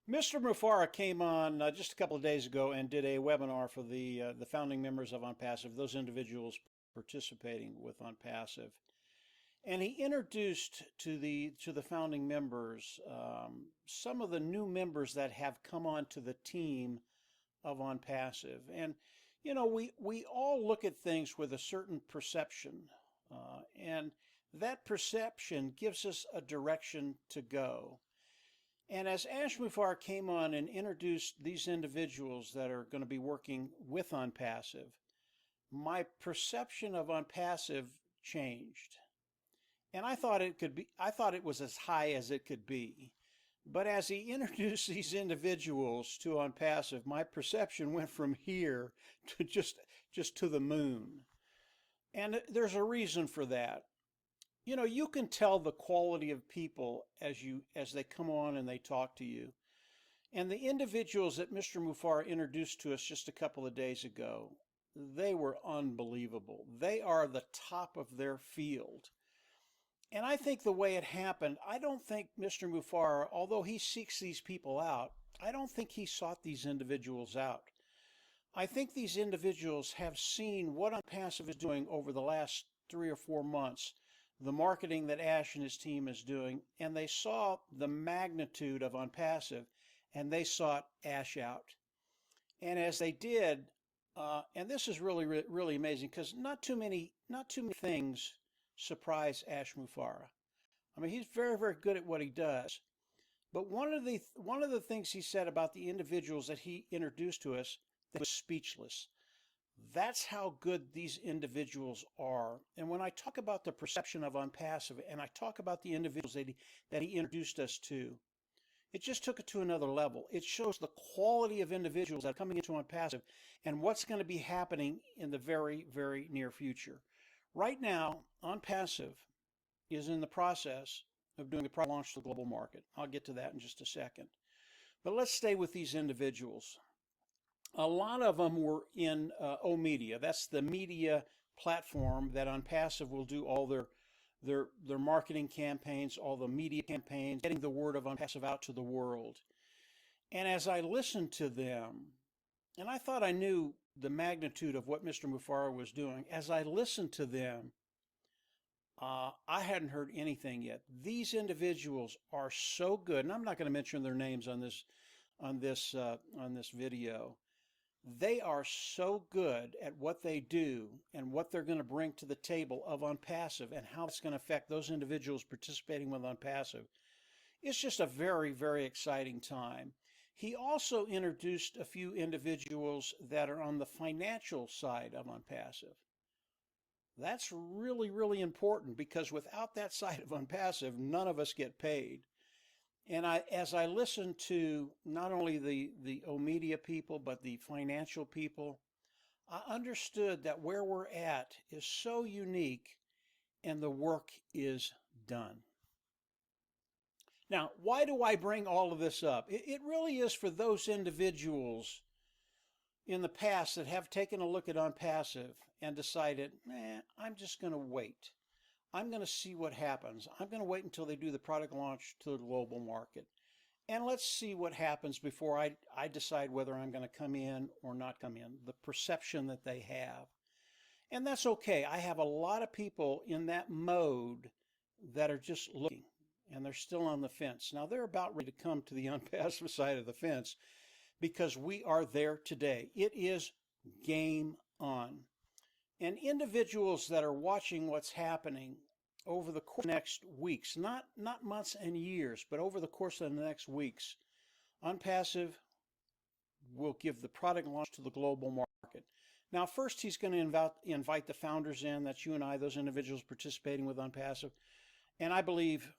Mr. Mufara came on just a couple of days ago and did a webinar for the founding members of Onpassive, those individuals participating with Onpassive, and he introduced to the founding members some of the new members that have come onto the team of Onpassive. And you know, we all look at things with a certain perception, and that perception gives us a direction to go. And as Ash Mufar came on and introduced these individuals that are going to be working with Onpassive, my perception of Onpassive changed. And I thought it was as high as it could be. But as he introduced these individuals to Onpassive, my perception went from here to just to the moon. And there's a reason for that. You know, you can tell the quality of people as they come on and they talk to you. And the individuals that Mr. Mufar introduced to us just a couple of days ago, they were unbelievable. They are the top of their field. And I think the way it happened, I don't think Mr. Mufar, although he seeks these people out, I don't think he sought these individuals out. I think these individuals have seen what Onpassive is doing over the last 3 or 4 months, the marketing that Ash and his team is doing, and they saw the magnitude of Onpassive, and they sought Ash out. And as they did, and this is really amazing, because not too many things surprise Ash Mufara. I mean, he's very good at what he does. But one of the things he said about the individuals that he introduced to us that was speechless. That's how good these individuals are. And when I talk about the perception of Onpassive, and I talk about the individuals that he introduced us to, it just took it to another level. It shows the quality of individuals that are coming into Onpassive and what's going to be happening in the very near future. Right now, Onpassive is in the process of doing a product launch to the global market. I'll get to that in just a second. But let's stay with these individuals. A lot of them were in Media. That's the media platform that Onpassive will do all their marketing campaigns, all the media campaigns, getting the word of Onpassive out to the world. And as I listened to them, and I thought I knew the magnitude of what Mr. Mufara was doing, as I listened to them, I hadn't heard anything yet. These individuals are so good, and I'm not going to mention their names on this video. They are so good at what they do and what they're going to bring to the table of Onpassive and how it's going to affect those individuals participating with Onpassive. It's just a very exciting time. He also introduced a few individuals that are on the financial side of Onpassive. That's really important, because without that side of Onpassive, none of us get paid. And as I listened to not only the Media people, but the financial people, I understood that where we're at is so unique and the work is done. Now, why do I bring all of this up? It really is for those individuals in the past that have taken a look at Onpassive and decided, I'm just going to wait. I'm going to see what happens. I'm going to wait until they do the product launch to the global market. And let's see what happens before I decide whether I'm going to come in or not come in, the perception that they have. And that's okay. I have a lot of people in that mode that are just looking, and they're still on the fence. Now, they're about ready to come to the Onpassive side of the fence, because we are there today. It is game on. And individuals that are watching what's happening over the course of the next weeks, not months and years, but over the course of the next weeks, Onpassive will give the product launch to the global market. Now, first, he's going to invite the founders in. That's you and I, those individuals participating with Onpassive. And I believe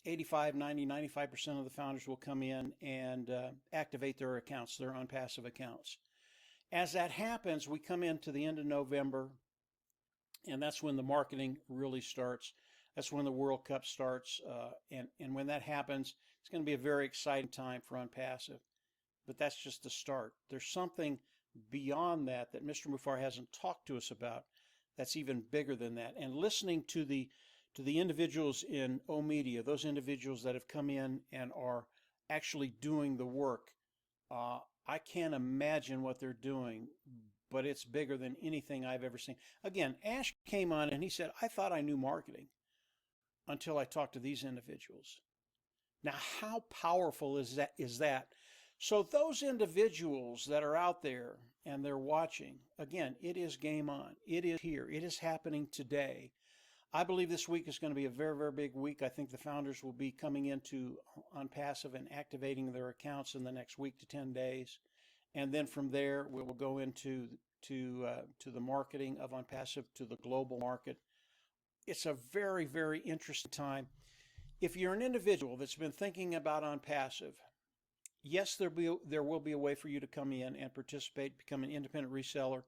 85, 90, 95% of the founders will come in and activate their accounts, their Onpassive accounts. As that happens, we come into the end of November, and that's when the marketing really starts. That's when the World Cup starts. And when that happens, it's going to be a very exciting time for Onpassive. But that's just the start. There's something beyond that Mr. Mufar hasn't talked to us about that's even bigger than that. And listening to the individuals in Media, those individuals that have come in and are actually doing the work. I can't imagine what they're doing, but it's bigger than anything I've ever seen. Again, Ash came on and he said, I thought I knew marketing until I talked to these individuals. Now, how powerful is that? So those individuals that are out there and they're watching, again, it is game on. It is here. It is happening today. I believe this week is going to be a very, very big week. I think the founders will be coming into Onpassive and activating their accounts in the next week to 10 days. And then from there, we will go into the marketing of Onpassive to the global market. It's a very, very interesting time. If you're an individual that's been thinking about Onpassive, yes, there will be a way for you to come in and participate, become an independent reseller,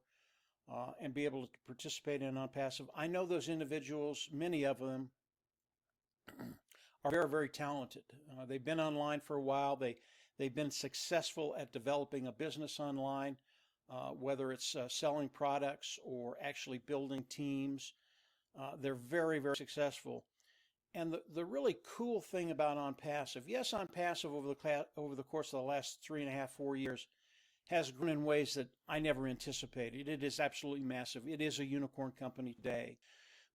and be able to participate in Onpassive. I know those individuals, many of them are very, very talented. They've been online for a while. They've been successful at developing a business online, whether it's selling products or actually building teams. They're very, very successful. And the really cool thing about Onpassive, yes, Onpassive over the course of the last 3.5, 4 years has grown in ways that I never anticipated. It is absolutely massive. It is a unicorn company today.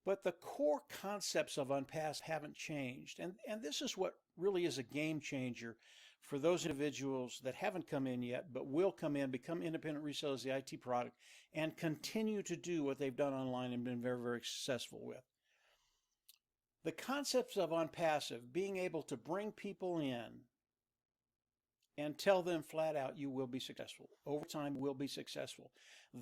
But the core concepts of Onpassive haven't changed. And this is what really is a game changer for those individuals that haven't come in yet, but will come in, become independent resellers of the IT product, and continue to do what they've done online and been very, very successful with. The concepts of Onpassive, being able to bring people in and tell them flat out, you will be successful. Over time, will be successful.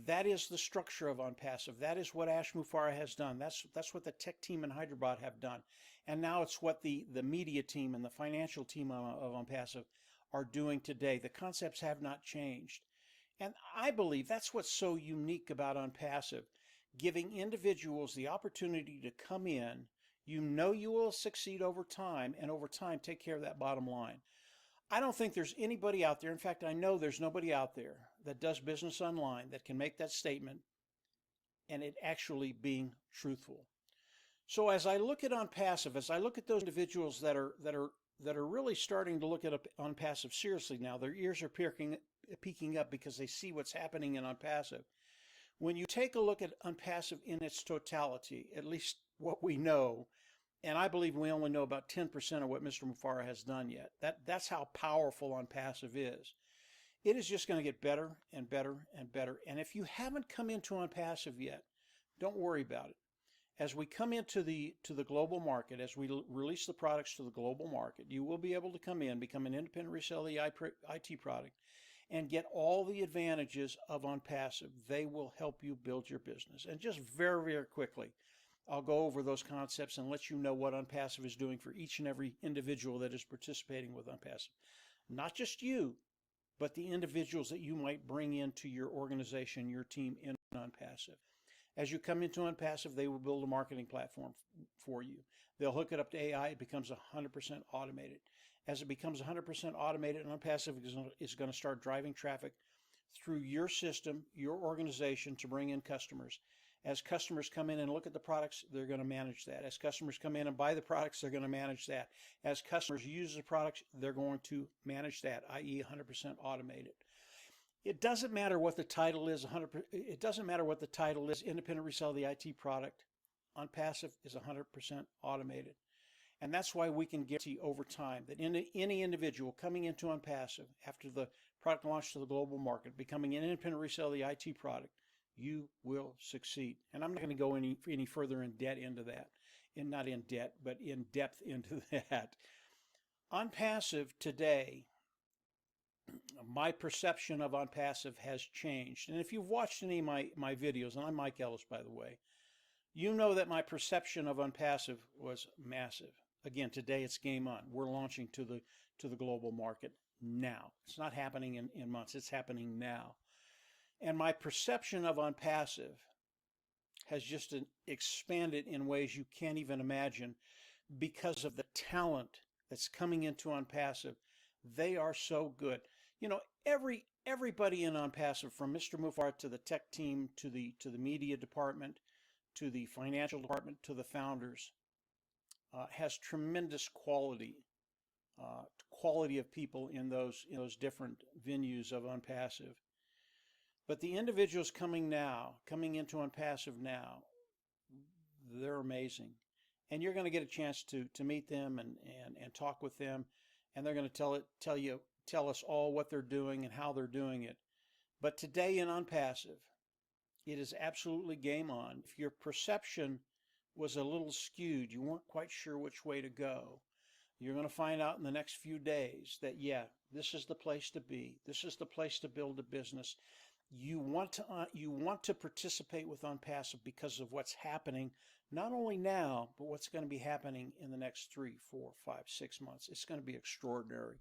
That is the structure of Onpassive. That is what Ash Mufareh has done. That's what the tech team in Hyderabad have done. And now it's what the media team and the financial team of Onpassive are doing today. The concepts have not changed. And I believe that's what's so unique about Onpassive, giving individuals the opportunity to come in. You know you will succeed over time, and over time take care of that bottom line. I don't think there's anybody out there, in fact, I know there's nobody out there that does business online that can make that statement and it actually being truthful. So as I look at Onpassive, as I look at those individuals that are really starting to look at Onpassive seriously now, their ears are peeking up because they see what's happening in Onpassive. When you take a look at Onpassive in its totality, at least what we know, and I believe we only know about 10% of what Mr. Mufareh has done yet. That's how powerful Onpassive is. It is just going to get better and better and better. And if you haven't come into Onpassive yet, don't worry about it. As we come into the global market, as we release the products to the global market, you will be able to come in, become an independent reseller of the IT product, and get all the advantages of Onpassive. They will help you build your business. And just very, very quickly, I'll go over those concepts and let you know what Onpassive is doing for each and every individual that is participating with Onpassive. Not just you, but the individuals that you might bring into your organization, your team in Onpassive. As you come into Onpassive, they will build a marketing platform for you. They'll hook it up to AI. It becomes 100% automated. As it becomes 100% automated, Onpassive is going to start driving traffic through your system, your organization to bring in customers. As customers come in and look at the products, they're going to manage that. As customers come in and buy the products, they're going to manage that. As customers use the products, they're going to manage that, i.e. 100% automated. It doesn't matter what the title is. It doesn't matter what the title is. Independent reseller of the IT product. Onpassive is 100% automated. And that's why we can guarantee over time that any individual coming into Onpassive after the product launch to the global market, becoming an independent reseller of the IT product, you will succeed. And I'm not going to go any further in debt into that. And not in debt, but in depth into that. Onpassive today, my perception of Onpassive has changed. And if you've watched any of my videos, and I'm Mike Ellis, by the way, you know that my perception of Onpassive was massive. Again, today it's game on. We're launching to the global market now. It's not happening in months. It's happening now. And my perception of Onpassive has just expanded in ways you can't even imagine because of the talent that's coming into Onpassive. They are so good. You know, everybody in Onpassive, from Mr. Mufareh to the tech team, to the media department, to the financial department, to the founders, has tremendous quality quality of people in those different venues of Onpassive. But the individuals coming into Onpassive now, they're amazing. And you're going to get a chance to meet them and talk with them, and they're going to tell us all what they're doing and how they're doing it. But today in Onpassive, it is absolutely game on. If your perception was a little skewed, you weren't quite sure which way to go, you're going to find out in the next few days that, yeah, this is the place to be. This is the place to build a business. You want to participate with Onpassive because of what's happening, not only now, but what's going to be happening in the next 3, 4, 5, 6 months. It's going to be extraordinary.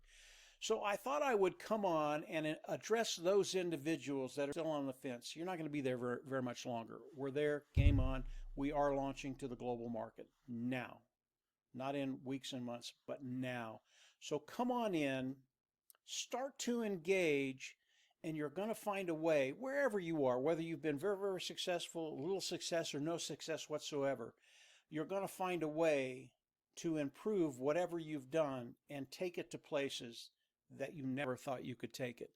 So I thought I would come on and address those individuals that are still on the fence. You're not going to be there very, very much longer. We're there, game on. We are launching to the global market now. Not in weeks and months, but now. So come on in, start to engage, and you're going to find a way, wherever you are, whether you've been very, very successful, little success, or no success whatsoever, you're going to find a way to improve whatever you've done and take it to places that you never thought you could take it.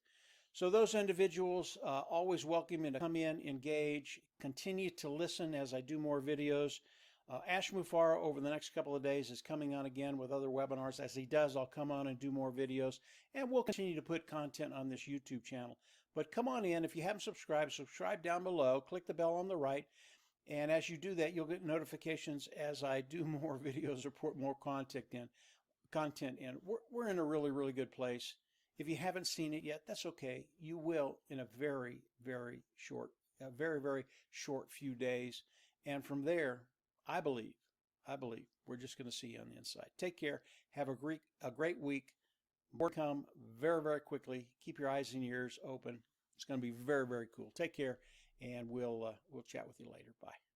So those individuals, always welcome you to come in, engage, continue to listen as I do more videos. Ash Mufara over the next couple of days is coming on again with other webinars. As he does, I'll come on and do more videos, and we'll continue to put content on this YouTube channel. But come on in. If you haven't subscribed, subscribe down below. Click the bell on the right. And as you do that, you'll get notifications as I do more videos or put more content in. We're in a really, really good place. If you haven't seen it yet, that's okay. You will in a very, very short few days. And from there, I believe we're just going to see you on the inside. Take care. Have a great week. More come very, very quickly. Keep your eyes and ears open. It's going to be very, very cool. Take care, and we'll chat with you later. Bye.